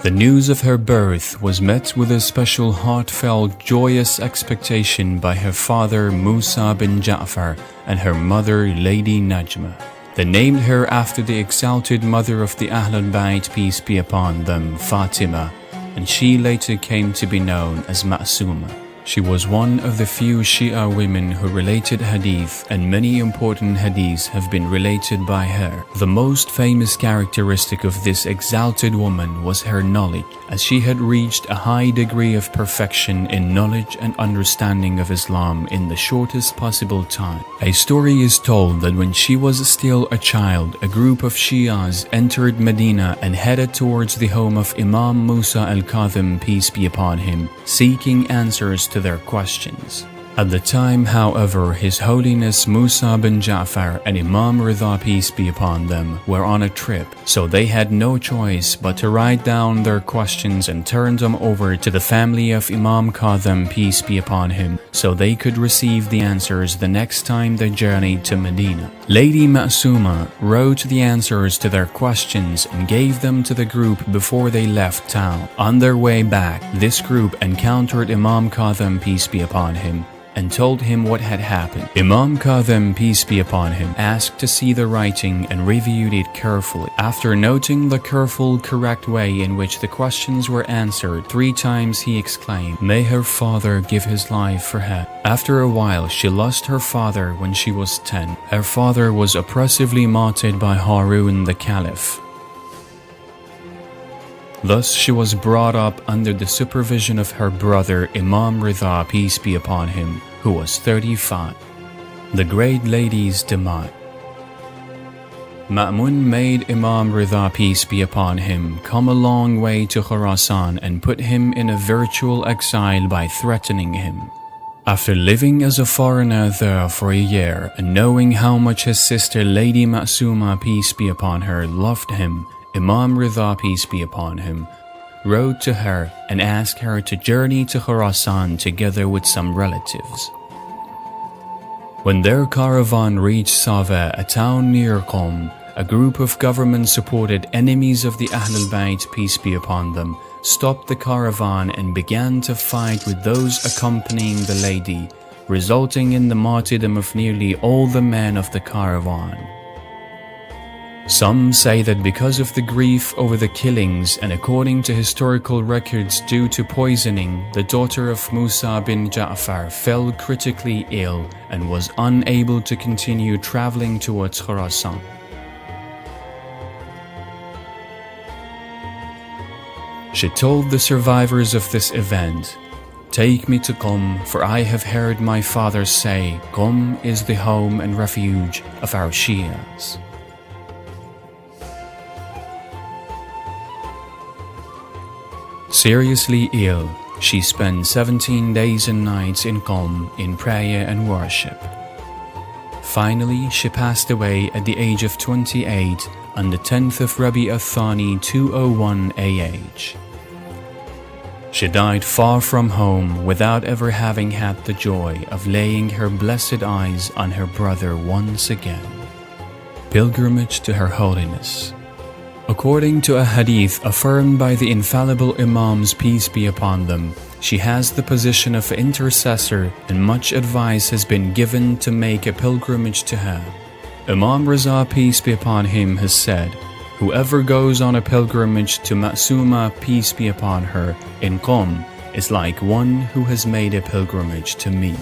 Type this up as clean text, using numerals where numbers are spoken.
The news of her birth was met with a special heartfelt, joyous expectation by her father Musa bin Ja'far and her mother Lady Najma. They named her after the exalted mother of the Ahlul Bayt, peace be upon them, Fatima, and she later came to be known as Masumah. She was one of the few Shia women who related hadith, and many important hadiths have been related by her. The most famous characteristic of this exalted woman was her knowledge, as she had reached a high degree of perfection in knowledge and understanding of Islam in the shortest possible time. A story is told that when she was still a child, a group of Shias entered Medina and headed towards the home of Imam Musa al-Kadhim, peace be upon him, seeking answers to their questions. At the time, however, His Holiness Musa bin Ja'far and Imam Ridha, peace be upon them, were on a trip, so they had no choice but to write down their questions and turn them over to the family of Imam Kadhim, peace be upon him, so they could receive the answers the next time they journeyed to Medina. Lady Masumah wrote the answers to their questions and gave them to the group before they left town. On their way back, this group encountered Imam Kadhim, peace be upon him, and told him what had happened. Imam Kadhim, peace be upon him, asked to see the writing and reviewed it carefully. After noting the careful, correct way in which the questions were answered, 3 times he exclaimed, "May her father give his life for her." After a while, she lost her father when she was 10. Her father was oppressively martyred by Harun the Caliph. Thus she was brought up under the supervision of her brother Imam Ridha, peace be upon him, who was 35. The great lady's demise. Ma'mun made Imam Ridha, peace be upon him, come a long way to Khurasan and put him in a virtual exile by threatening him. After living as a foreigner there for a year and knowing how much his sister Lady Masumah, peace be upon her, loved him, Imam Ridha, peace be upon him, wrote to her and asked her to journey to Khurasan together with some relatives. When their caravan reached Sava, a town near Qom, a group of government-supported enemies of the Ahlul Bayt, peace be upon them, stopped the caravan and began to fight with those accompanying the lady, resulting in the martyrdom of nearly all the men of the caravan. Some say that because of the grief over the killings and according to historical records due to poisoning, the daughter of Musa bin Ja'far fell critically ill and was unable to continue traveling towards Khurasan. She told the survivors of this event, "Take me to Qom, for I have heard my father say Qom is the home and refuge of our Shias." Seriously ill, she spent 17 days and nights in Qom in prayer and worship. Finally, she passed away at the age of 28 on the 10th of Rabi al-Thani 201 AH. She died far from home without ever having had the joy of laying her blessed eyes on her brother once again. Pilgrimage to Her Holiness. According to a hadith affirmed by the infallible Imams, peace be upon them, she has the position of intercessor and much advice has been given to make a pilgrimage to her. Imam Ridha, peace be upon him, has said, "Whoever goes on a pilgrimage to Masumah, peace be upon her, in Qom, is like one who has made a pilgrimage to me."